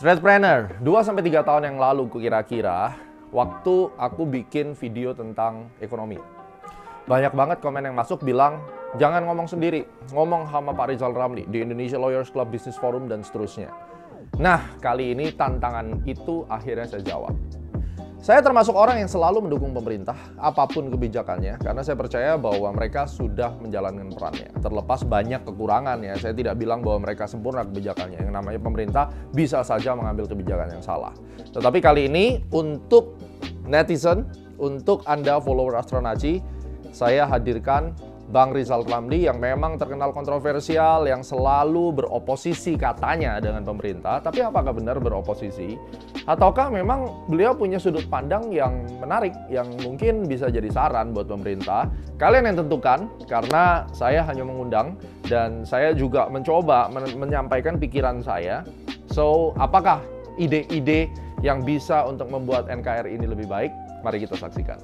Threadpreneur, 2-3 tahun yang lalu kira-kira, waktu aku bikin video tentang ekonomi. Banyak banget komen yang masuk bilang, jangan ngomong sendiri, ngomong sama Pak Rizal Ramli di Indonesia Lawyers Club Business Forum dan seterusnya. Nah, kali ini tantangan itu akhirnya saya jawab. Saya termasuk orang yang selalu mendukung pemerintah, apapun kebijakannya, karena saya percaya bahwa mereka sudah menjalankan perannya. Terlepas banyak kekurangannya, saya tidak bilang bahwa mereka sempurna kebijakannya. Yang namanya pemerintah bisa saja mengambil kebijakan yang salah. Tetapi kali ini, untuk netizen, untuk Anda follower Astronaci, saya hadirkan Bang Rizal Ramli yang memang terkenal kontroversial, yang selalu beroposisi katanya dengan pemerintah. Tapi apakah benar beroposisi? Ataukah memang beliau punya sudut pandang yang menarik, yang mungkin bisa jadi saran buat pemerintah? Kalian yang tentukan, karena saya hanya mengundang dan saya juga mencoba menyampaikan pikiran saya. So, apakah ide-ide yang bisa untuk membuat NKRI ini lebih baik? Mari kita saksikan.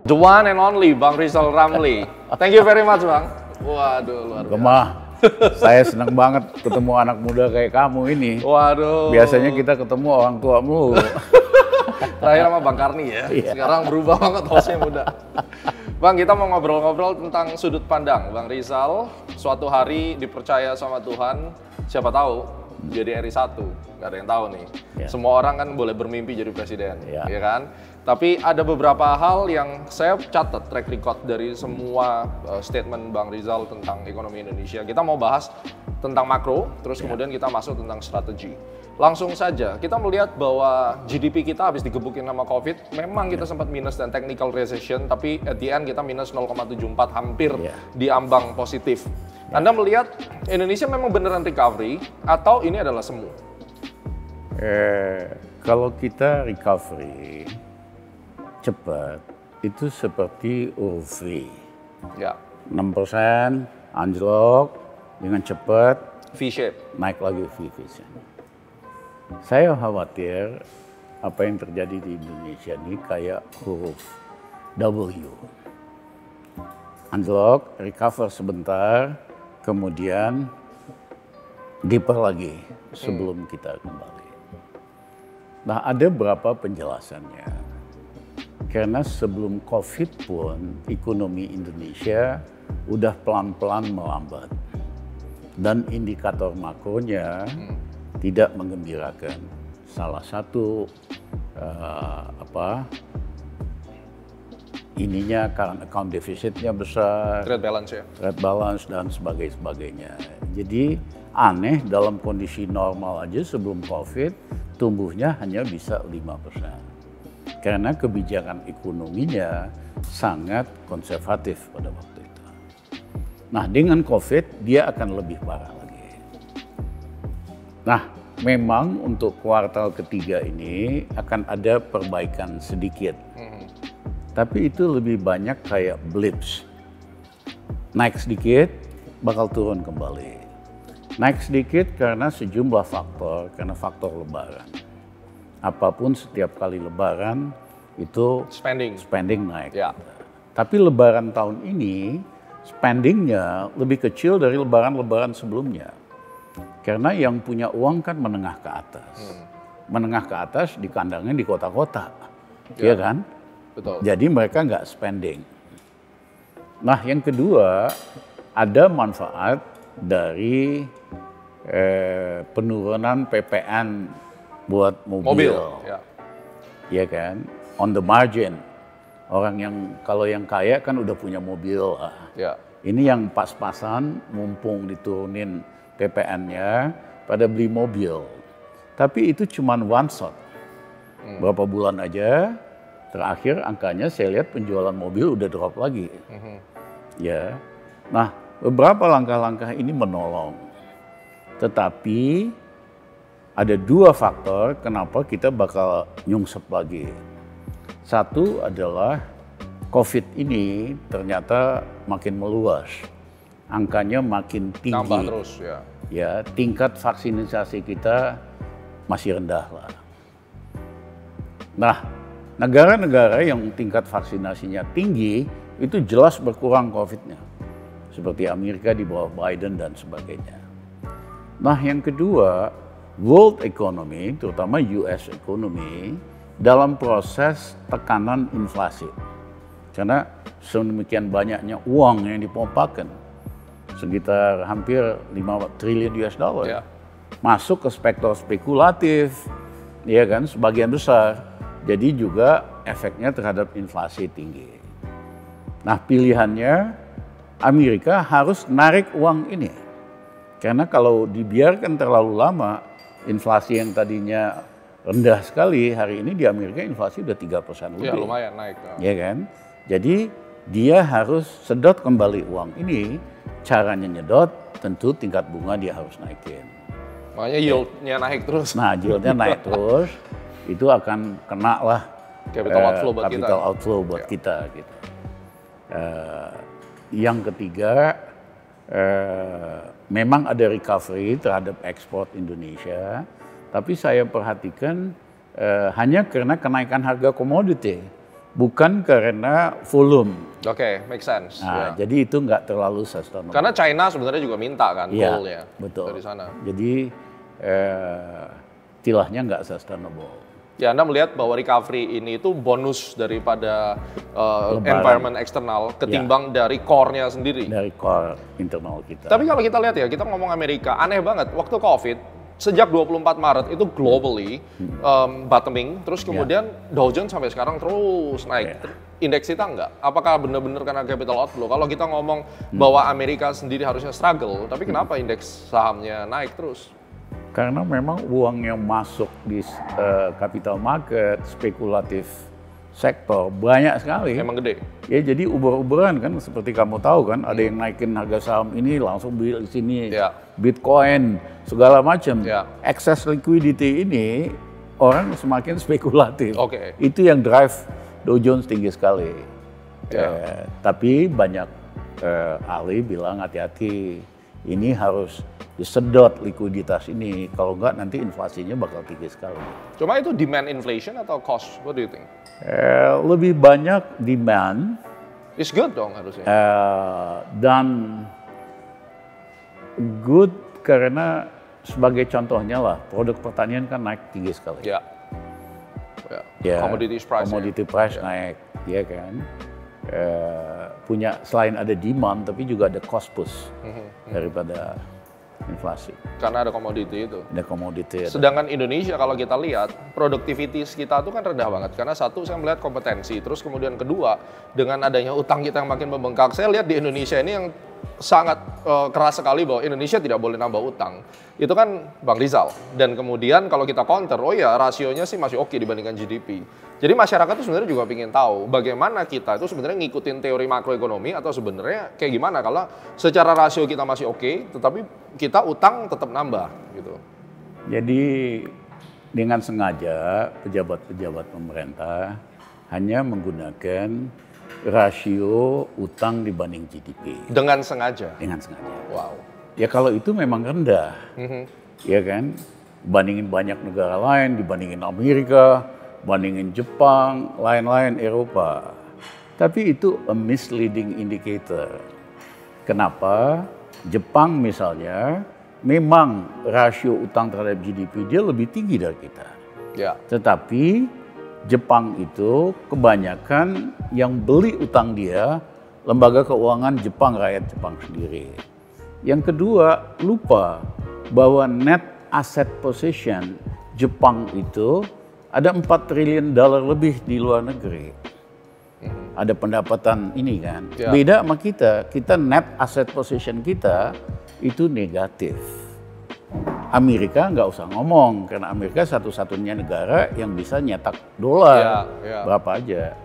The one and only Bang Rizal Ramli. Thank you very much, Bang. Waduh, luar biasa. Saya senang banget ketemu anak muda kayak kamu ini. Waduh. Biasanya kita ketemu orang tua mulu. Terakhir sama Bang Karni ya. Sekarang berubah banget hostnya muda. Bang, kita mau ngobrol-ngobrol tentang sudut pandang Bang Rizal. Suatu hari dipercaya sama Tuhan, siapa tahu jadi RI 1. Gak ada yang tahu nih. Semua orang kan boleh bermimpi jadi presiden, ya kan? Tapi ada beberapa hal yang saya catat track record dari semua statement Bang Rizal tentang ekonomi Indonesia. Kita mau bahas tentang makro, terus kemudian kita masuk tentang strategi. Langsung saja, kita melihat bahwa GDP kita habis digebukin sama COVID. Memang kita sempat minus dan technical recession, tapi at the end kita minus 0,74, hampir di ambang positif. Anda melihat Indonesia memang beneran recovery atau ini adalah semu? Kalau kita recovery cepat, itu seperti huruf V. Ya. 6% anjlok dengan cepat, V-shape. naik lagi V-shape. Saya khawatir apa yang terjadi di Indonesia ini kayak huruf W. Anjlok, recover sebentar, kemudian deeper lagi sebelum kita kembali. Nah, ada berapa penjelasannya? Karena sebelum COVID pun ekonomi Indonesia udah pelan-pelan melambat. Dan indikator makronya tidak menggembirakan. Salah satu ininya current account defisitnya besar. Trade balance ya? Trade balance dan sebagainya. Jadi aneh dalam kondisi normal aja sebelum COVID tumbuhnya hanya bisa 5%. Karena kebijakan ekonominya sangat konservatif pada waktu itu. Nah, dengan COVID dia akan lebih parah lagi. Nah, memang untuk kuartal ketiga ini akan ada perbaikan sedikit. Tapi itu lebih banyak kayak blips. Naik sedikit, bakal turun kembali. Naik sedikit karena sejumlah faktor, karena faktor lebaran. Apapun setiap kali lebaran itu spending naik. Ya. Tapi lebaran tahun ini spendingnya lebih kecil dari lebaran-lebaran sebelumnya. Karena yang punya uang kan menengah ke atas. Menengah ke atas dikandangnya di kota-kota. Iya kan? Betul. Jadi mereka nggak spending. Nah, yang kedua ada manfaat dari penurunan PPN buat mobil. Ya kan? On the margin. Orang yang kalau yang kaya kan udah punya mobil. Ya. Ini yang pas-pasan mumpung diturunin PPN-nya pada beli mobil. Tapi itu cuma one shot. Berapa bulan aja, terakhir angkanya saya lihat penjualan mobil udah drop lagi. Ya. Nah, beberapa langkah-langkah ini menolong. Tetapi ada dua faktor kenapa kita bakal nyungsep lagi. Satu adalah COVID ini ternyata makin meluas. Angkanya makin tinggi. Tambah terus ya. Ya, tingkat vaksinasi kita masih rendah lah. Nah, negara-negara yang tingkat vaksinasinya tinggi itu jelas berkurang COVID-nya. Seperti Amerika di bawah Biden dan sebagainya. Nah yang kedua, world economy, terutama US economy, dalam proses tekanan inflasi. Karena sedemikian banyaknya uang yang dipompakan, sekitar hampir 5 triliun US dollar. Ya. Masuk ke sektor spekulatif, ya kan, sebagian besar. Jadi juga efeknya terhadap inflasi tinggi. Nah pilihannya Amerika harus narik uang ini. Karena kalau dibiarkan terlalu lama, inflasi yang tadinya rendah sekali, hari ini di Amerika inflasi udah 3% lebih. Ya lumayan naik. Ya kan? Jadi dia harus sedot kembali uang ini, caranya nyedot tentu tingkat bunga dia harus naikin. Makanya yield-nya naik terus. Nah yieldnya naik terus, itu akan kena lah Capital outflow buat kita. capital outflow buat kita. Gitu. Yang ketiga, memang ada recovery terhadap ekspor Indonesia, tapi saya perhatikan hanya karena kenaikan harga komoditi, bukan karena volume. Oke, make sense. Nah, jadi itu nggak terlalu sustainable. Karena China sebenarnya juga minta kan Iya, coal-nya betul. dari sana. Jadi istilahnya nggak sustainable. Ya, Anda melihat bahwa recovery ini itu bonus daripada environment eksternal ketimbang dari core-nya sendiri. Dari core internal kita. Tapi kalau kita lihat ya, kita ngomong Amerika, aneh banget. Waktu COVID, sejak 24 Maret itu globally bottoming, terus kemudian Dow Jones sampai sekarang terus naik. Indeks kita enggak? Apakah benar-benar karena capital outflow? Kalau kita ngomong bahwa Amerika sendiri harusnya struggle, tapi kenapa indeks sahamnya naik terus? Karena memang uang yang masuk di capital market, spekulatif sektor banyak sekali. Emang gede? Ya jadi uber-uberan kan, seperti kamu tahu kan, ada yang naikin harga saham ini langsung beli di sini, Ya. Bitcoin, segala macam. Ya. Excess liquidity ini orang semakin spekulatif. Oke. Itu yang drive Dow Jones tinggi sekali. Ya. Tapi banyak ahli bilang hati-hati, ini harus disedot likuiditas ini, kalau enggak nanti inflasinya bakal tinggi sekali. Cuma itu demand inflation atau cost? What do you think? Lebih banyak demand It's good dong harusnya. dan good karena sebagai contohnya lah, produk pertanian kan naik tinggi sekali. Ya. Ya, Commodities price. commodity price naik, ya kan. Punya selain ada demand, tapi juga ada cost push daripada inflasi. Karena ada komoditi itu. Ada komoditi. Sedangkan Indonesia kalau kita lihat, productivity kita tuh kan rendah banget. Karena satu, saya melihat kompetensi. Terus kemudian kedua, dengan adanya utang kita yang makin membengkak. Saya lihat di Indonesia ini yang sangat keras sekali bahwa Indonesia tidak boleh nambah utang. Itu kan Bang Rizal. Dan kemudian kalau kita counter, oh ya rasionya sih masih oke dibandingkan GDP. Jadi masyarakat tuh sebenarnya juga ingin tahu bagaimana kita itu sebenarnya ngikutin teori makroekonomi atau sebenarnya kayak gimana kalau secara rasio kita masih oke, tetapi kita utang tetap nambah gitu. Jadi dengan sengaja pejabat-pejabat pemerintah hanya menggunakan rasio utang dibanding GDP. Dengan sengaja? Dengan sengaja. Wow. Ya kalau itu memang rendah, ya kan? Bandingin banyak negara lain, dibandingin Amerika, bandingin Jepang, lain-lain Eropa. Tapi itu a misleading indicator. Kenapa? Jepang misalnya, memang rasio utang terhadap GDP dia lebih tinggi dari kita. Ya. Tetapi Jepang itu kebanyakan yang beli utang dia lembaga keuangan Jepang, rakyat Jepang sendiri. Yang kedua, lupa bahwa net asset position Jepang itu ada 4 triliun dolar lebih di luar negeri. Ada pendapatan ini kan. Ya. Beda sama kita net asset position kita itu negatif. Amerika nggak usah ngomong, karena Amerika satu-satunya negara yang bisa nyetak dolar berapa aja.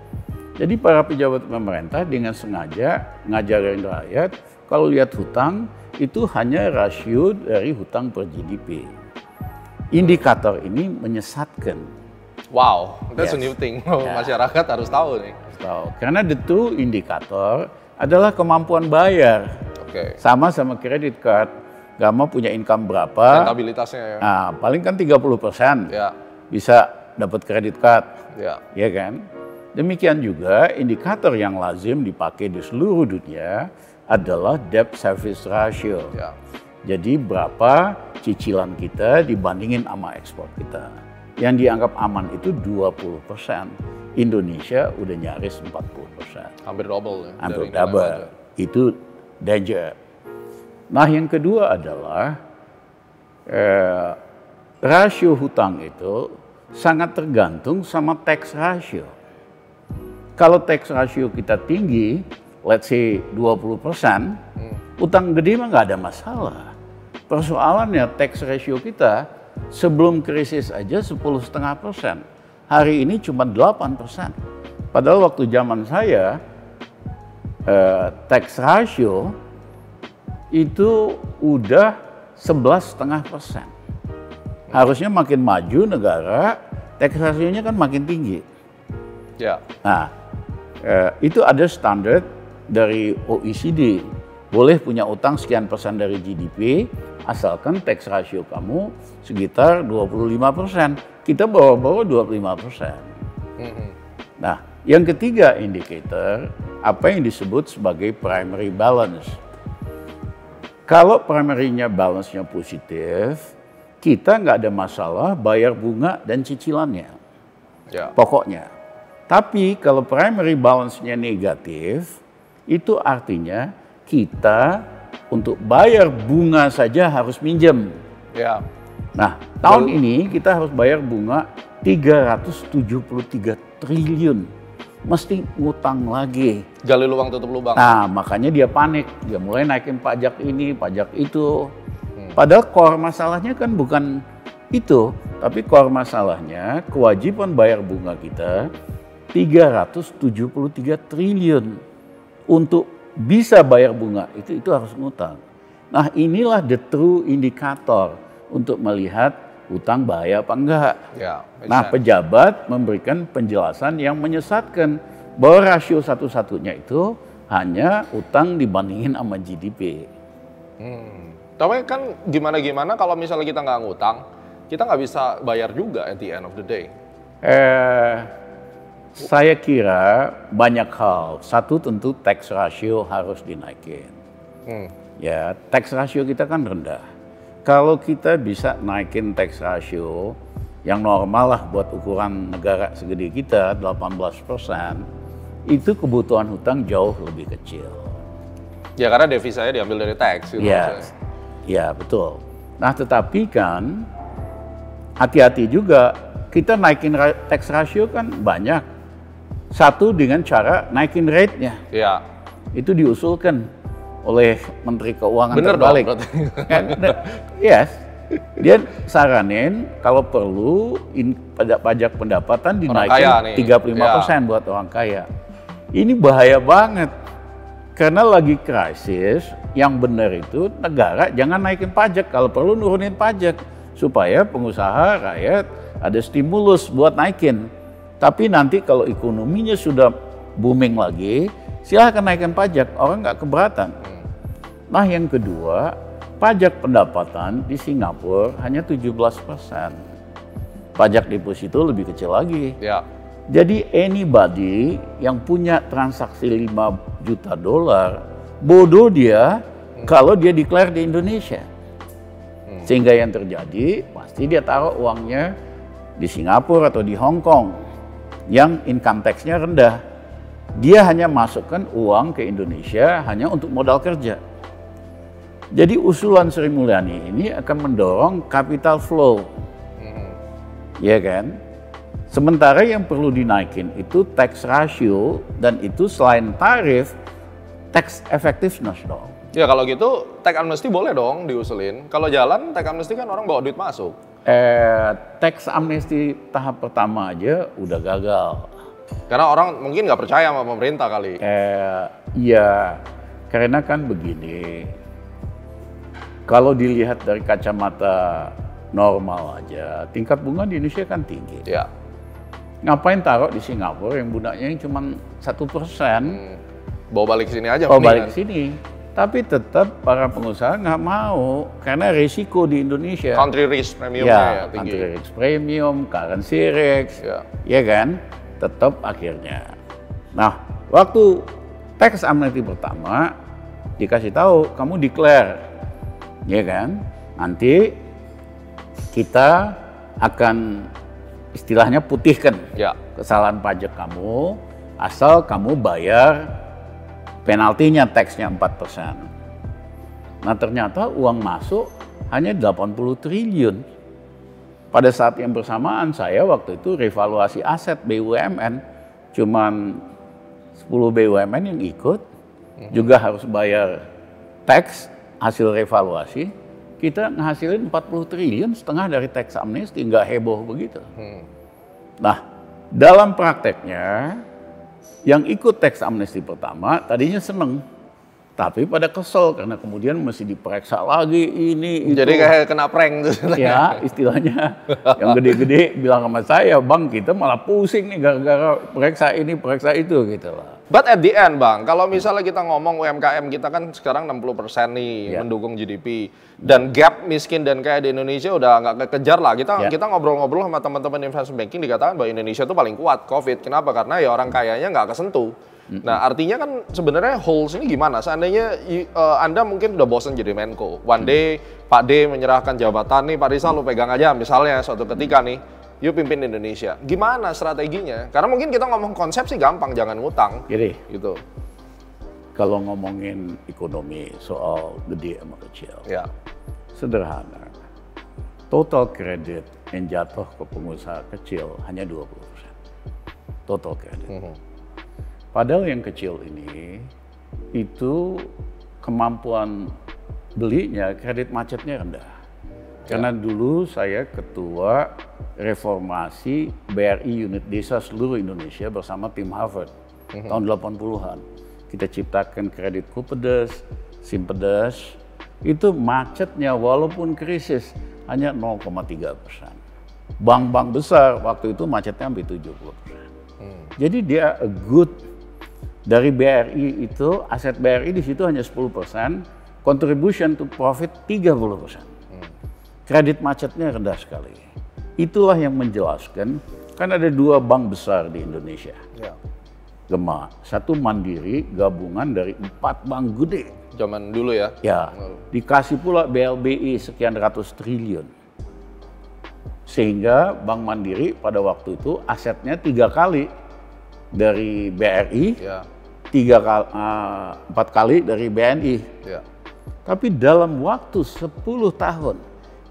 Jadi para pejabat pemerintah dengan sengaja ngajarin rakyat kalau lihat hutang itu hanya rasio dari hutang per GDP. Indikator ini menyesatkan. Wow, that's a Yes. new thing. Masyarakat harus tahu nih. Karena the two indikator adalah kemampuan bayar. Oke. Sama kredit card. Kamu punya income berapa? Rentabilitasnya ya. Nah, paling kan 30% Ya. bisa dapat kredit card. Ya. Ya kan? Demikian juga indikator yang lazim dipakai di seluruh dunia adalah debt service ratio. Ya. Jadi berapa cicilan kita dibandingin sama ekspor kita. Yang dianggap aman itu 20%. Indonesia udah nyaris 40%. Hampir double ya. Hampir dari nilai double. wajar. Itu danger. Nah yang kedua adalah rasio hutang itu sangat tergantung sama tax ratio. Kalau tax ratio kita tinggi, let's say 20%, utang gede mah nggak ada masalah. Persoalannya tax ratio kita sebelum krisis aja 10,5%. Hari ini cuma 8%. Padahal waktu zaman saya tax ratio itu udah 11,5%. Harusnya makin maju negara, tax ratio-nya kan makin tinggi. Ya. Nah, itu ada standar dari OECD. Boleh punya utang sekian persen dari GDP, asalkan tax ratio kamu sekitar 25%. Kita bawa-bawa 25%. Nah, yang ketiga indikator, apa yang disebut sebagai primary balance. Kalau primary-nya balance-nya positif, kita nggak ada masalah bayar bunga dan cicilannya. Ya. Pokoknya. Tapi kalau primary balance-nya negatif, itu artinya kita untuk bayar bunga saja harus minjem. Ya. Nah, tahun ini kita harus bayar bunga 373 triliun. Mesti ngutang lagi. Gali lubang tutup lubang. Nah, makanya dia panik. Dia mulai naikin pajak ini, pajak itu. Padahal core masalahnya kan bukan itu. Tapi core masalahnya kewajiban bayar bunga kita 373 triliun. Untuk bisa bayar bunga, itu harus ngutang. Nah, inilah the true indikator untuk melihat utang bahaya apa enggak. Ya, Nah, pejabat memberikan penjelasan yang menyesatkan bahwa rasio satu-satunya itu hanya utang dibandingin sama GDP. Tapi kan gimana-gimana kalau misalnya kita nggak ngutang, kita nggak bisa bayar juga at the end of the day. Saya kira banyak hal. Satu tentu tax ratio harus dinaikin. Ya, tax ratio kita kan rendah. Kalau kita bisa naikin tax ratio yang normal lah buat ukuran negara segede kita 18%, itu kebutuhan hutang jauh lebih kecil. Ya karena devisanya diambil dari tax gitu. Ya betul. Nah tetapi kan hati-hati juga, kita naikin tax ratio kan banyak. Satu dengan cara naikin rate-nya. Iya. Itu diusulkan oleh Menteri Keuangan Bener terbalik. dong berarti. Yes. Dia saranin kalau perlu pajak pendapatan dinaikin 35% buat orang kaya. Ini bahaya banget. Karena lagi krisis, yang benar itu negara jangan naikin pajak, kalau perlu nurunin pajak supaya pengusaha rakyat ada stimulus buat naikin. Tapi nanti kalau ekonominya sudah booming lagi, silahkan naikkan pajak, orang nggak keberatan. Nah yang kedua, pajak pendapatan di Singapura hanya 17%. Pajak deposito lebih kecil lagi. Ya. Jadi anybody yang punya transaksi 5 juta dolar, bodoh dia kalau dia declare di Indonesia. Sehingga yang terjadi, pasti dia taruh uangnya di Singapura atau di Hong Kong yang income tax-nya rendah. Dia hanya masukkan uang ke Indonesia hanya untuk modal kerja. Jadi usulan Sri Mulyani ini akan mendorong capital flow. Ya kan? Sementara yang perlu dinaikin itu tax ratio, dan itu selain tarif, tax effectiveness dong. Ya kalau gitu tax amnesty boleh dong diusulin. Kalau jalan tax amnesty kan orang bawa duit masuk. Tax amnesty tahap pertama aja udah gagal. Karena orang mungkin nggak percaya sama pemerintah kali. Iya, karena kan begini. Kalau dilihat dari kacamata normal aja, tingkat bunga di Indonesia kan tinggi. Ya. Ngapain taruh di Singapura yang bunganya yang cuma 1%? Bawa balik sini aja. Bawa balik sini. Tapi tetap para pengusaha nggak mau karena risiko di Indonesia. Country risk premiumnya ya tinggi. Country risk premium, currency risk, ya kan. tetap akhirnya. Nah, waktu tax amnesty pertama dikasih tahu kamu declare, ya kan? Nanti kita akan istilahnya putihkan kesalahan pajak kamu, asal kamu bayar penaltinya, taxnya 4%. Nah ternyata uang masuk hanya 80 triliun. Pada saat yang bersamaan saya waktu itu revaluasi aset BUMN, cuman 10 BUMN yang ikut, juga harus bayar tax hasil revaluasi, kita ngehasilin 40 triliun setengah dari tax amnesty, nggak heboh begitu. Nah, dalam prakteknya, yang ikut tax amnesty pertama tadinya seneng, tapi pada kesel karena kemudian mesti diperiksa lagi ini itu. Jadi kayak kena prank tuh. Ya, istilahnya yang gede-gede bilang sama saya, Bang, kita malah pusing nih gara-gara periksa ini, periksa itu gitu lah. But at the end, Bang, kalau misalnya kita ngomong UMKM kita kan sekarang 60% nih mendukung GDP. Dan gap miskin dan kaya di Indonesia udah nggak kekejar lah. Kita ngobrol-ngobrol sama teman-teman investment banking dikatakan bahwa Indonesia tuh paling kuat COVID. Kenapa? Karena ya orang kayanya nggak kesentuh. Nah, artinya kan sebenarnya holes ini gimana? Seandainya Anda mungkin udah bosan jadi Menko. One day Pak D menyerahkan jabatan nih, Pak Rizal lu pegang aja misalnya suatu ketika nih, yuk pimpin Indonesia. Gimana strateginya? Karena mungkin kita ngomong konsep sih gampang, jangan ngutang. Jadi, gitu. Kalau ngomongin ekonomi soal gede sama kecil, sederhana. Total kredit yang jatuh ke pengusaha kecil hanya 20%. Total kredit. Padahal yang kecil ini, itu kemampuan belinya, kredit macetnya rendah. Karena dulu saya ketua reformasi BRI unit desa seluruh Indonesia bersama tim Harvard tahun 80-an. Kita ciptakan kredit Kupedes, Simpedes, itu macetnya walaupun krisis hanya 0,3%. Bank-bank besar waktu itu macetnya hampir 70%. Jadi dia a good. Dari BRI itu, aset BRI di situ hanya 10%, contribution to profit 30%. Kredit macetnya rendah sekali. Itulah yang menjelaskan, kan ada 2 bank besar di Indonesia. Gema, satu Mandiri, gabungan dari 4 bank gede. Zaman dulu ya? Ya, dikasih pula BLBI sekian ratus triliun. Sehingga Bank Mandiri pada waktu itu asetnya 3 kali dari BRI, 4 kali dari BNI. Tapi dalam waktu 10 tahun,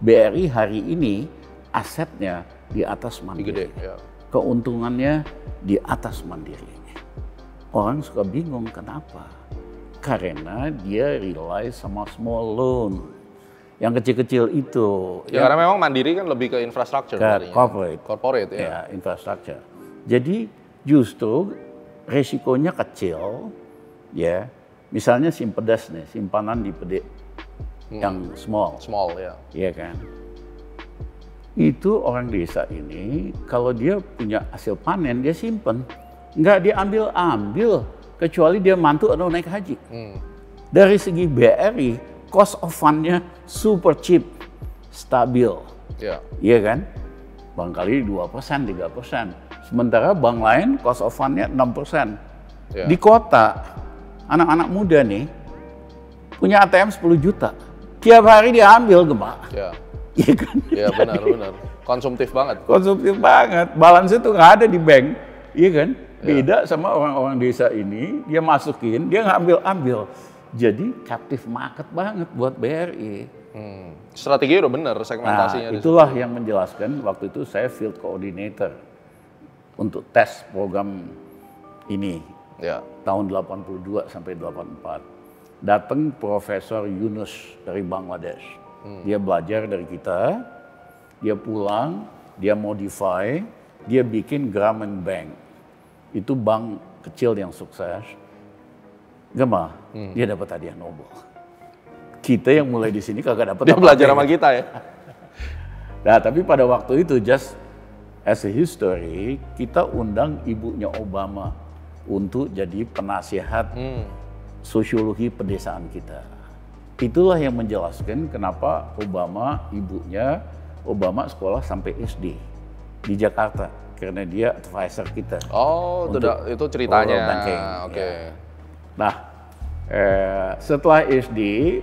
BRI hari ini asetnya di atas Mandiri. Keuntungannya di atas Mandiri. Orang suka bingung kenapa? Karena dia rely sama small loan. Yang kecil-kecil itu. Ya karena memang Mandiri kan lebih ke infrastructure. Corporate ya. Infrastructure. Jadi justru resikonya kecil, ya. Misalnya Simpedes nih, simpanan di Pede yang small. Iya kan. Itu orang desa ini kalau dia punya hasil panen dia simpen, nggak diambil-ambil kecuali dia mantu atau naik haji. Dari segi BRI, cost of fund-nya super cheap, stabil. Iya kan? Barangkali 2%, 3%. Sementara bank lain cost of fund-nya 6%. Di kota, anak-anak muda nih punya ATM 10 juta. Tiap hari dia ambil Gema. Iya kan? Iya benar. Konsumtif banget. Konsumtif banget. Balance itu nggak ada di bank. Iya kan? Beda sama orang-orang desa ini, dia masukin, dia ngambil-ambil. Jadi captive market banget buat BRI. Strategi udah bener segmentasinya. Nah, itulah yang menjelaskan waktu itu saya field coordinator untuk tes program ini tahun 82 sampai 84. Datang Profesor Yunus dari Bangladesh. Dia belajar dari kita, dia pulang, dia modify, dia bikin Grameen Bank. Itu bank kecil yang sukses. Gema, dia dapat hadiah Nobel. Kita yang mulai di sini kagak dapat. Dia belajar sama kita ya. Nah, tapi pada waktu itu just as a history, kita undang ibunya Obama untuk jadi penasihat sosiologi pedesaan kita. Itulah yang menjelaskan kenapa Obama, ibunya Obama sekolah sampai SD di Jakarta. karena dia advisor kita. Oh, itu ceritanya. World Banking, Oke. ya. Nah, setelah SD,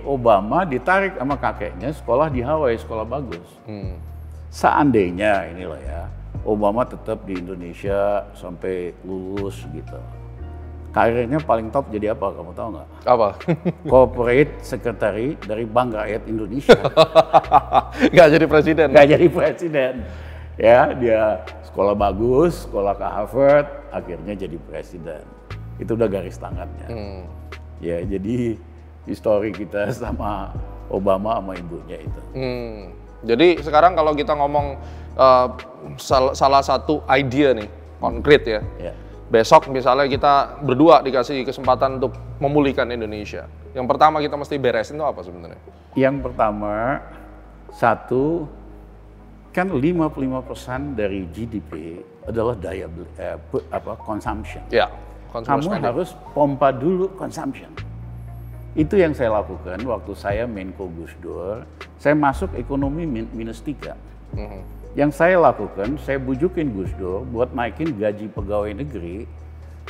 Obama ditarik sama kakeknya sekolah di Hawaii, sekolah bagus. Seandainya inilah ya, Obama tetap di Indonesia sampai lulus gitu. Karirnya paling top jadi apa? Kamu tahu nggak? Apa? Corporate Secretary dari Bank Rakyat Indonesia. Nggak jadi presiden. Nggak jadi presiden. Ya, dia sekolah bagus, sekolah ke Harvard, akhirnya jadi presiden. Itu udah garis tangannya. Ya, jadi histori kita sama Obama sama ibunya itu. Jadi sekarang kalau kita ngomong salah satu idea nih, konkret ya. Besok misalnya kita berdua dikasih kesempatan untuk memulihkan Indonesia. Yang pertama kita mesti beresin itu apa sebenarnya? Yang pertama, satu, kan 55% dari GDP adalah daya beli, consumption. Ya, kamu harus pompa dulu consumption. Itu yang saya lakukan waktu saya Menko Gus Dur. Saya masuk ekonomi -3. Yang saya lakukan, saya bujukin Gus Dur buat naikin gaji pegawai negeri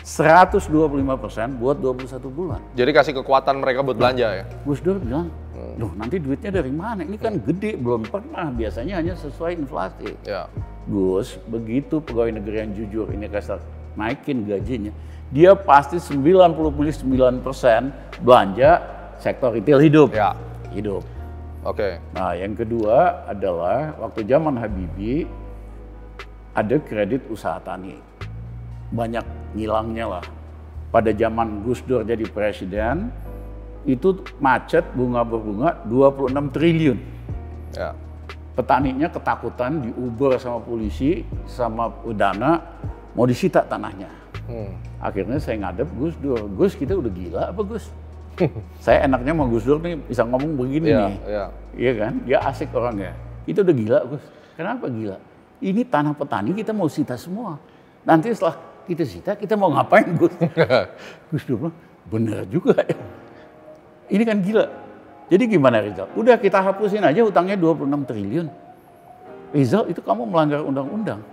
125% buat 21 bulan. Jadi kasih kekuatan mereka buat belanja ya? Gus Dur bilang, loh nanti duitnya dari mana? Ini kan gede, belum pernah. Biasanya hanya sesuai inflasi. Ya. Gus, begitu pegawai negeri yang jujur ini kasar naikin gajinya, dia pasti 99% belanja sektor retail hidup. Ya. Hidup. Oke. Nah, yang kedua adalah waktu zaman Habibie ada kredit usaha tani. Banyak ngilangnya lah. Pada zaman Gus Dur jadi presiden, itu macet bunga berbunga 26 triliun. Ya. Petaninya ketakutan diuber sama polisi, sama udana, mau disita tanahnya. Akhirnya saya ngadep Gus Dur. Gus, kita udah gila apa Gus? Saya enaknya sama Gus Dur nih bisa ngomong begini nih. Iya kan? Dia asik orangnya. Itu udah gila Gus. Kenapa gila? Ini tanah petani kita mau sita semua. Nanti setelah kita sita, kita mau ngapain Gus? Gus Dur bilang, bener juga ya. Ini kan gila. Jadi gimana Rizal? Udah kita hapusin aja utangnya 26 triliun. Rizal, itu kamu melanggar undang-undang.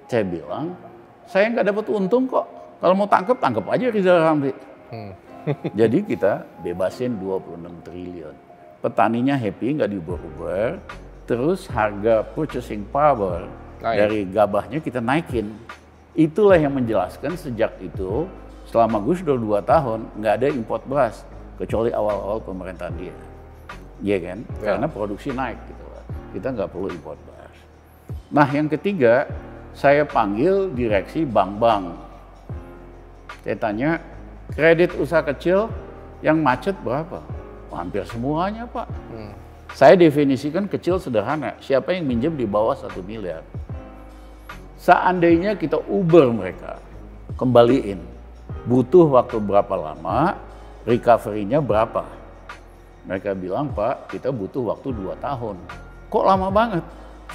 Saya bilang, saya nggak dapat untung kok. Kalau mau tangkap aja Rizal Ramli. Jadi kita bebasin 26 triliun. Petaninya happy, nggak diuber-uber. Terus harga purchasing power dari gabahnya kita naikin. Itulah yang menjelaskan sejak itu, selama Gus Dur 2 tahun, nggak ada import beras. Kecuali awal-awal pemerintahan dia. Iya kan? Karena produksi naik gitu. Kita nggak perlu import beras. Nah yang ketiga, saya panggil direksi bank-bank. Saya tanya, kredit usaha kecil yang macet berapa? Hampir semuanya Pak. Saya definisikan kecil sederhana, siapa yang minjem di bawah 1 miliar. Seandainya kita uber mereka, kembaliin, butuh waktu berapa lama, recovery-nya berapa? Mereka bilang, Pak, kita butuh waktu 2 tahun. Kok lama banget?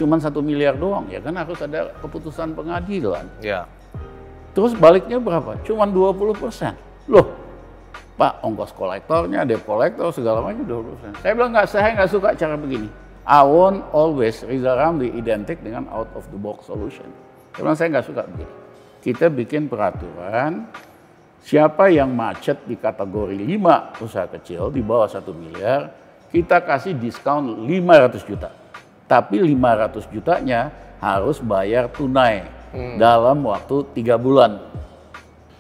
Cuman 1 miliar doang, ya kan harus ada keputusan pengadilan. Ya. Terus baliknya berapa? Cuman 20%. Loh, Pak, ongkos kolektornya, debt kolektor, segala macam 20%. Saya bilang, saya nggak suka cara begini. I want always Rizal Ramli identik dengan out of the box solution. Saya bilang, saya nggak suka begini. Kita bikin peraturan, siapa yang macet di kategori 5 usaha kecil di bawah 1 miliar, kita kasih diskon 500 juta. Tapi 500 jutanya harus bayar tunai dalam waktu 3 bulan.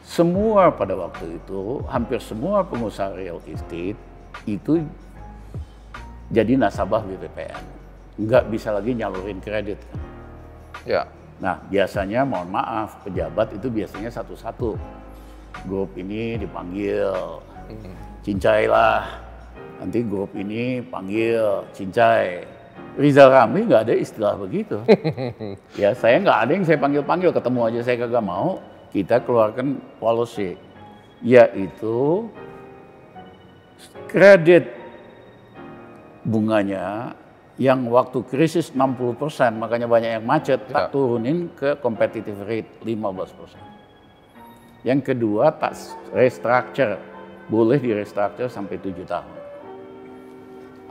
Semua pada waktu itu, hampir semua pengusaha real estate itu jadi nasabah BPPN. Nggak bisa lagi nyalurin kredit. Ya. Nah, biasanya mohon maaf, pejabat itu biasanya satu-satu. Grup ini dipanggil, cincai lah. Nanti grup ini panggil, cincai. Rizal Ramli nggak ada istilah begitu. Ya, saya nggak ada yang saya panggil-panggil, ketemu aja saya kagak mau. Kita keluarkan policy, yaitu kredit bunganya yang waktu krisis 60%, makanya banyak yang macet, tak turunin ke competitive rate 15%. Yang kedua, tax restructure, boleh di restructure sampai 7 tahun.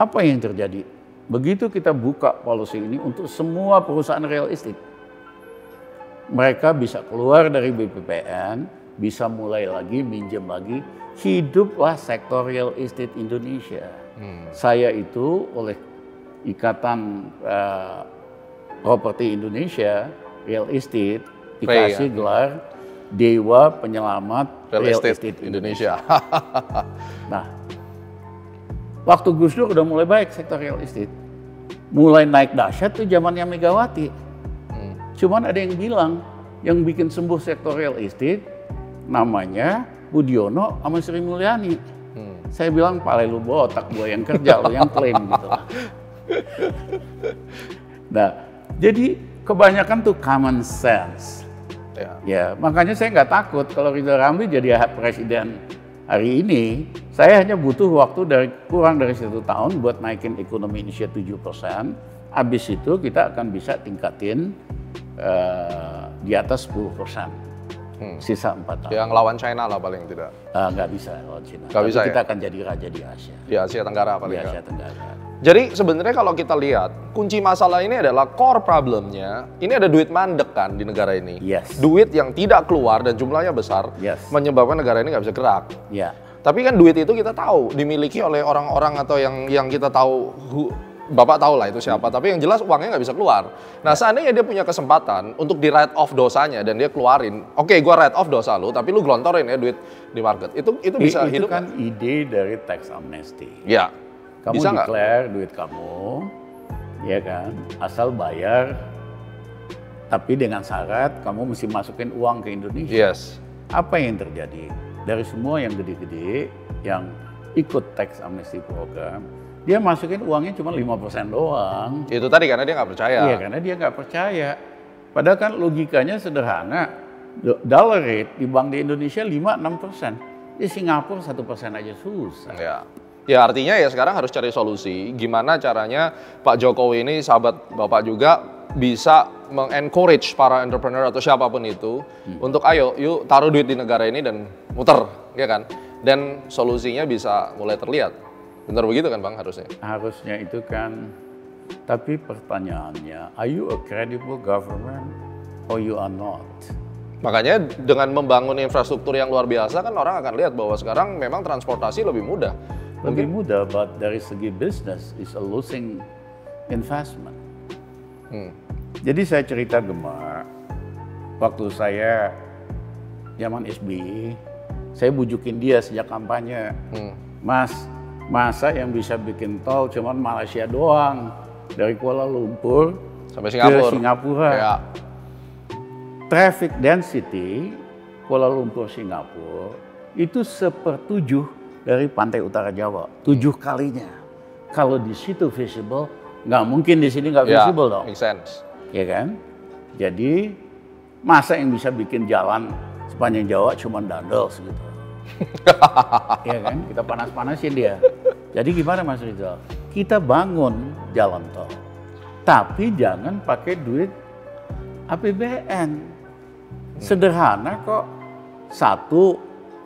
Apa yang terjadi? Begitu kita buka policy ini untuk semua perusahaan real estate, mereka bisa keluar dari BPPN, bisa mulai lagi, minjem lagi, hiduplah sektor real estate Indonesia. Saya itu oleh Ikatan Properti Indonesia, Real Estate, dikasih gelar Dewa Penyelamat Real Estate Indonesia. Nah, waktu Gus Dur udah mulai baik sektor real estate. Mulai naik dahsyat tuh zamannya Megawati. Cuman ada yang bilang, yang bikin sembuh sektor real estate namanya Budiono sama Sri Mulyani. Saya bilang, pale lu botak, gua yang kerja, lu yang klaim gitu. Nah, jadi kebanyakan tuh common sense. Ya, makanya saya nggak takut kalau Ridho Ramli jadi presiden hari ini. Saya hanya butuh waktu kurang dari 1 tahun buat naikin ekonomi Indonesia 7%. Habis itu kita akan bisa tingkatin di atas 10%. Sisa 4 tahun. Yang lawan China lah paling tidak. Nggak bisa lawan China. Nggak bisa, kita ya? akan jadi raja di Asia. Di Asia Tenggara paling Di nggak. Asia Tenggara. Jadi sebenarnya kalau kita lihat, kunci masalah ini adalah core problemnya, ini ada duit mandek kan di negara ini. Yes. Duit yang tidak keluar dan jumlahnya besar, Yes. menyebabkan negara ini nggak bisa gerak. Ya. Tapi kan duit itu kita tahu, dimiliki oleh orang-orang atau yang kita tahu, Bapak tahu lah itu siapa, tapi yang jelas uangnya nggak bisa keluar. Nah seandainya dia punya kesempatan untuk di write off dosanya dan dia keluarin, oke, gua write off dosa lu, tapi lu gelontorin ya duit di market, itu bisa Itu hidup kan ide dari tax amnesty. Ya. Kamu Bisa nggak? declare duit kamu, ya kan, asal bayar, tapi dengan syarat kamu mesti masukin uang ke Indonesia. Yes. Apa yang terjadi? Dari semua yang gede-gede, yang ikut tax amnesty program, dia masukin uangnya cuma 5% doang. Itu tadi karena dia nggak percaya. Iya, karena dia nggak percaya. Padahal kan logikanya sederhana, dollar rate di bank di Indonesia 5-6%. Di Singapura 1% aja susah. Ya artinya ya sekarang harus cari solusi gimana caranya Pak Jokowi ini sahabat Bapak juga bisa mengencourage para entrepreneur atau siapapun itu untuk ayo yuk taruh duit di negara ini dan muter, ya kan? Dan solusinya bisa mulai terlihat. Benar begitu kan Bang harusnya? Harusnya itu kan, tapi pertanyaannya, are you a credible government or you are not? Makanya dengan membangun infrastruktur yang luar biasa kan orang akan lihat bahwa sekarang memang transportasi lebih mudah. Lebih mudah, but dari segi bisnis is a losing investment. Jadi saya cerita Gemar, waktu saya zaman SBY, saya bujukin dia sejak kampanye, Mas, masa yang bisa bikin tol cuman Malaysia doang, dari Kuala Lumpur sampai Singapura. ke Singapura. Ya. Traffic density Kuala Lumpur Singapura itu 1/7 dari pantai utara Jawa, 7 kalinya. Kalau di situ visible, nggak mungkin di sini nggak visible dong. Make sense. Ya kan? Jadi masa yang bisa bikin jalan sepanjang Jawa cuma dandel segitu. Ya kan? Kita panas-panasin dia. Jadi gimana Mas Rizal? Kita bangun jalan tol, tapi jangan pakai duit APBN. Sederhana kok. Satu,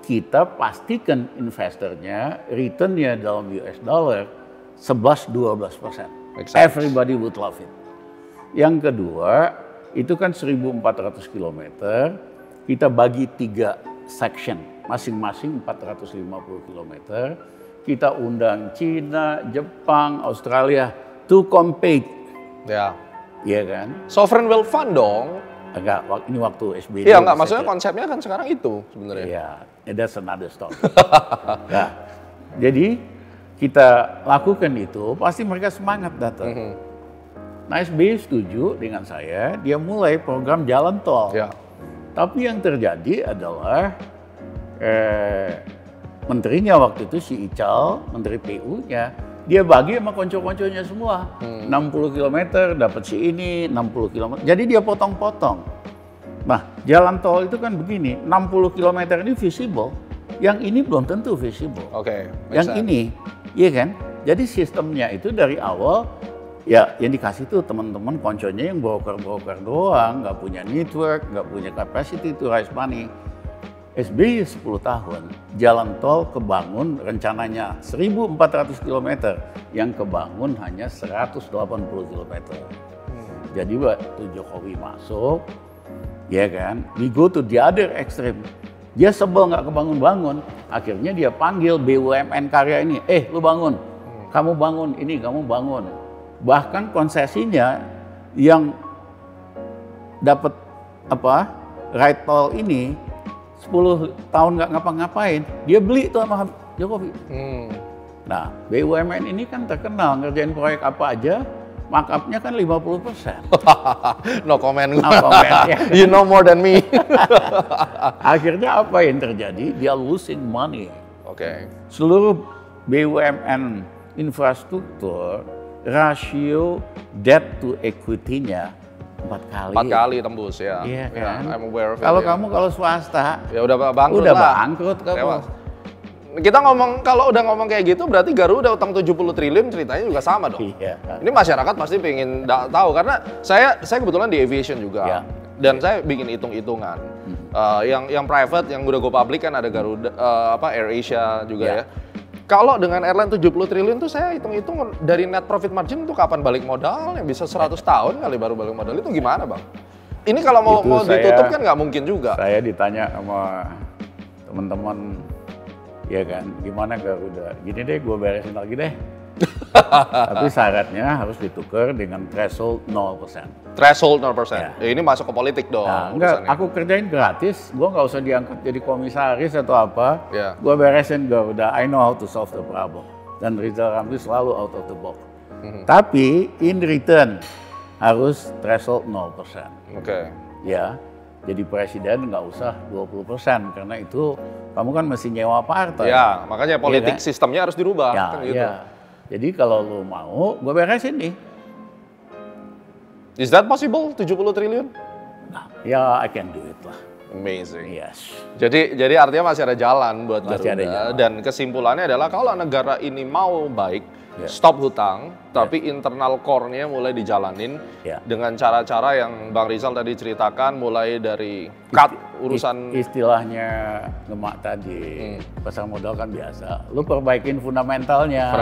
kita pastikan investornya returnnya dalam US dollar 11-12%. Everybody would love it. Yang kedua, itu kan 1.400 km, kita bagi 3 section, masing-masing 450 km. Kita undang Cina, Jepang, Australia to compete. Ya. Iya kan? Sovereign wealth fund dong. Enggak, ini waktu SBY. Iya, enggak, maksudnya konsepnya kan sekarang itu sebenarnya. Iya, that's another story. Nah, jadi kita lakukan itu, pasti mereka semangat datang. Nah, SBY setuju dengan saya, dia mulai program jalan tol. Ya. Tapi yang terjadi adalah menterinya waktu itu si Ical, menteri PU-nya, dia bagi sama konco-konconya semua. 60 km dapat si ini, 60 km. Jadi dia potong-potong. Nah, jalan tol itu kan begini, 60 km ini visible, yang ini belum tentu visible. Oke. Yang ini, iya kan? Jadi sistemnya itu dari awal, ya yang dikasih tuh teman-teman konconya yang broker-broker doang, nggak punya network, nggak punya capacity to raise money. SBY 10 tahun, jalan tol kebangun rencananya 1.400 km, yang kebangun hanya 180 km. Jadi waktu Jokowi masuk, Ya kan? We go to the other extreme. Dia sebel nggak kebangun-bangun, akhirnya dia panggil BUMN karya ini, lu bangun, kamu bangun, ini kamu bangun. Bahkan konsesinya yang dapat right toll ini 10 tahun nggak ngapa-ngapain, dia beli tuh sama Jokowi. Nah, BUMN ini kan terkenal ngerjain proyek apa aja, markup-nya kan 50%. No comment. No comment, ya. You know more than me. Akhirnya apa yang terjadi? Dia losing money. Oke. Seluruh BUMN infrastruktur, rasio debt to equity-nya 4 kali. 4 kali tembus ya. Iya kan? I'm aware of it. Kalau ya. kamu kalau swasta, Ya udah bangkrut udah lah. bangkrut kamu. Tewas. Kita ngomong, kalau udah ngomong kayak gitu berarti Garuda utang 70 triliun ceritanya juga sama dong. Iya. Ini masyarakat pasti pengen tahu karena saya kebetulan di aviation juga. Ya. Dan saya bikin hitung-hitungan. Yang private, yang udah go public kan ada Garuda, AirAsia juga ya. Kalau dengan airline 70 triliun tuh saya hitung-hitung dari net profit margin itu kapan balik modal, yang bisa 100 tahun kali baru balik modal, itu gimana Bang? Ini kalau mau ditutup kan nggak mungkin juga. Saya ditanya sama teman-teman, ya kan, gimana Garuda? Gini deh, gue beresin lagi deh. Tapi syaratnya harus ditukar dengan threshold 0%. Threshold 0%. Ya. Ini masuk ke politik dong. Nah, enggak, aku kerjain gratis, gue nggak usah diangkat jadi komisaris atau apa. Ya. Gue beresin Garuda, I know how to solve the problem. Dan Rizal Ramli selalu out of the box. Tapi in return harus threshold 0%. Oke. Ya, jadi presiden nggak usah 20% karena itu kamu kan mesti nyewa partai. Ya, makanya politik kan? sistemnya harus dirubah. Ya, kan gitu. ya. Jadi kalau lu mau, gue beresin nih. Is that possible? 70 triliun? Nah, ya I can do it lah. Amazing. Yes. Jadi artinya masih ada jalan buat Masih Garuda. ada jalan. Dan kesimpulannya adalah kalau negara ini mau baik, stop hutang, tapi internal core-nya mulai dijalanin dengan cara-cara yang Bang Rizal tadi ceritakan, mulai dari cut urusan istilahnya Gemak tadi, pasar modal kan biasa. Lu perbaikin fundamentalnya.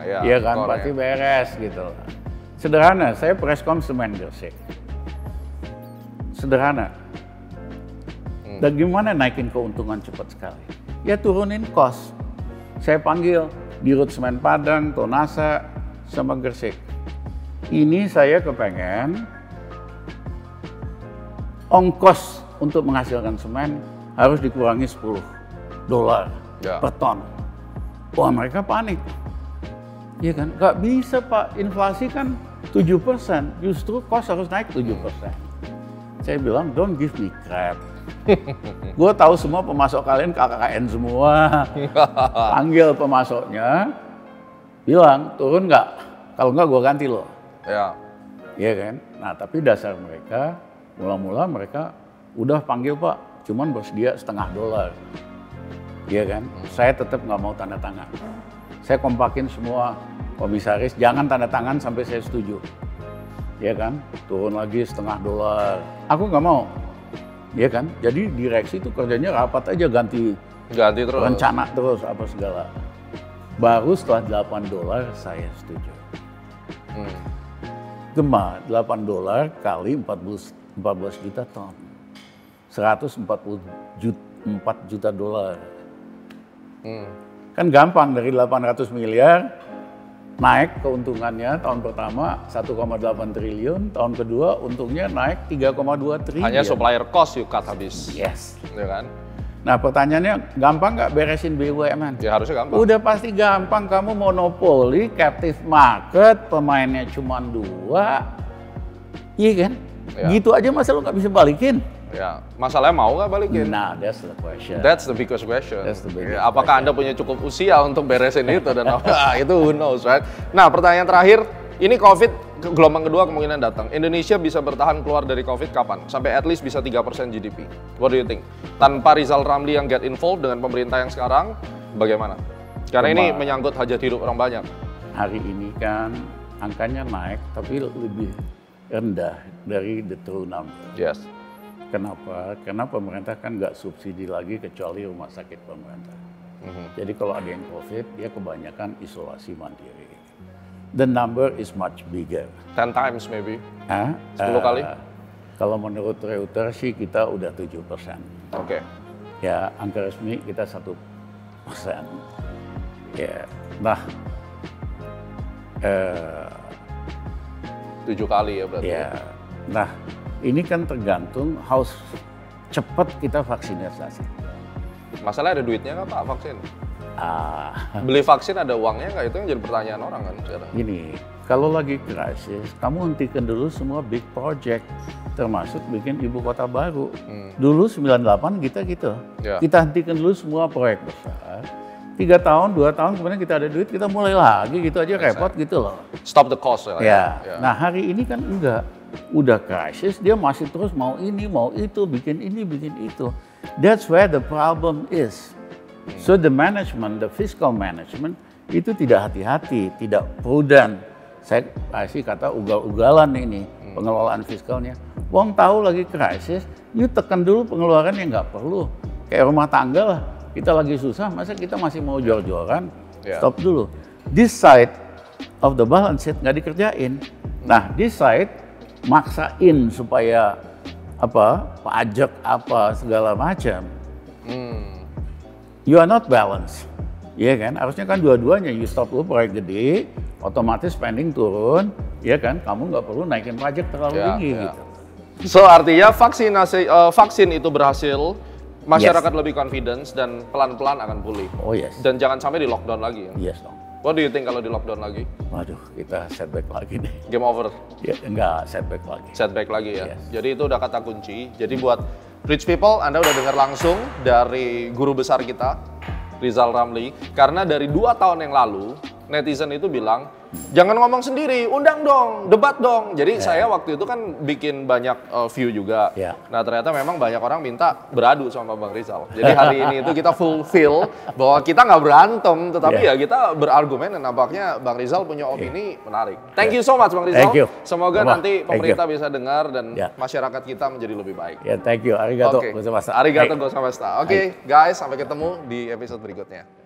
ya. Iya kan, core-nya. pasti beres gitu. Sederhana, saya presscon semen Gresik. Sederhana. Dan gimana naikin keuntungan cepat sekali? Ya turunin cost. Saya panggil Dirut Semen Padang, Tonasa, sama Gresik. Ini saya kepengen ongkos untuk menghasilkan semen harus dikurangi $10 per ton. Wah, mereka panik. Iya kan? Nggak bisa Pak, inflasi kan 7%, justru cost harus naik 7%. Saya bilang, don't give me crap. Gue tahu semua pemasok kalian KKN semua. Panggil pemasoknya, bilang turun nggak? Kalau nggak gue ganti loh. Ya. Iya kan? Nah tapi dasar mereka, mula-mula mereka udah panggil Pak, cuman bersedia $0,50. Iya kan? Saya tetap nggak mau tanda tangan. Saya kompakin semua komisaris, jangan tanda tangan sampai saya setuju. Iya kan? Turun lagi $0,50. Aku nggak mau. Iya kan? Jadi direksi itu kerjanya rapat aja, ganti terus. Rencana terus apa segala. Baru setelah $8 saya setuju. Gema $8 kali 14 juta ton. 144 juta dolar. Kan gampang, dari 800 miliar naik keuntungannya tahun pertama 1,8 triliun, tahun kedua untungnya naik 3,2 triliun. Hanya supplier cost you cut habis. Yes. Ya kan? Nah pertanyaannya, gampang nggak beresin BUMN? Ya harusnya gampang. Udah pasti gampang, kamu monopoli, captive market, pemainnya cuma 2. Iya kan? Ya. Gitu aja masa lu nggak bisa balikin? Ya, masalahnya mau nggak balikin? Nah, that's the question. That's the biggest question. That's the biggest Apakah Anda punya cukup usia untuk beresin itu dan itu who knows, right? Nah, pertanyaan terakhir, ini COVID gelombang kedua kemungkinan datang. Indonesia bisa bertahan keluar dari COVID kapan? Sampai at least bisa 3% GDP. What do you think? Tanpa Rizal Ramli yang get involved dengan pemerintah yang sekarang, bagaimana? Karena ini menyangkut hajat hidup orang banyak. Hari ini kan angkanya naik, tapi lebih rendah dari the true number. Yes. Kenapa? Karena pemerintah kan nggak subsidi lagi kecuali rumah sakit pemerintah. Jadi kalau ada yang COVID, dia kebanyakan isolasi mandiri. The number is much bigger. 10 times maybe. 10 kali? Kalau menurut Reuters sih kita udah 7%. Oke. Ya, angka resmi kita 1%. Ya, nah, 7 kali ya berarti. ya, nah ini kan tergantung how cepat kita vaksinasi. Masalah ada duitnya nggak Pak vaksin? Ah, Beli vaksin ada uangnya nggak? Itu yang jadi pertanyaan orang kan sekarang. Gini, kalau lagi krisis, kamu hentikan dulu semua big project, termasuk bikin ibu kota baru. Dulu 98 kita gitu, Ya. kita hentikan dulu semua proyek besar. 3 tahun, 2 tahun, kemudian kita ada duit, kita mulai lagi gitu aja repot gitu loh. Stop the cost ya. Ya, nah hari ini kan enggak. Udah krisis, dia masih terus mau ini, mau itu, bikin ini, bikin itu. That's where the problem is. So the management, the fiscal management, itu tidak hati-hati, tidak prudent. Saya kasih kata ugal-ugalan ini, pengelolaan fiskalnya. Wong tahu lagi krisis, you tekan dulu pengeluaran yang nggak perlu. Kayak rumah tangga lah, kita lagi susah, masa kita masih mau jor-joran? Yeah. Stop dulu. This side of the balance sheet nggak dikerjain. Nah, this side maksain supaya apa, pajak apa segala macam. You are not balanced. Iya kan? Harusnya kan dua-duanya, you stop dulu proyek gede, otomatis spending turun, ya kan? Kamu nggak perlu naikin pajak terlalu tinggi gitu. So artinya vaksin itu berhasil, masyarakat lebih confidence dan pelan-pelan akan pulih. Oh yes. Dan jangan sampai di lockdown lagi. Yes dong. What do you think kalau di lockdown lagi? Waduh, kita setback lagi nih. Game over. Ya, enggak, setback lagi. Setback lagi ya. Yes. Jadi itu udah kata kunci. Jadi buat rich people, Anda udah dengar langsung dari guru besar kita, Rizal Ramli. Karena dari 2 tahun yang lalu, netizen itu bilang, jangan ngomong sendiri, undang dong, debat dong. Jadi saya waktu itu kan bikin banyak view juga. Yeah. Nah ternyata memang banyak orang minta beradu sama Bang Rizal. Jadi hari ini itu kita fulfill bahwa kita nggak berantem, tetapi ya kita berargumen dan nampaknya Bang Rizal punya opini menarik. Thank you so much Bang Rizal. Thank you. Semoga Sama. nanti pemerintah bisa dengar dan Yeah. masyarakat kita menjadi lebih baik. Ya, thank you. Arigato Oke. gozaimasu. Arigato gozaimasu. Oke, guys, sampai ketemu di episode berikutnya.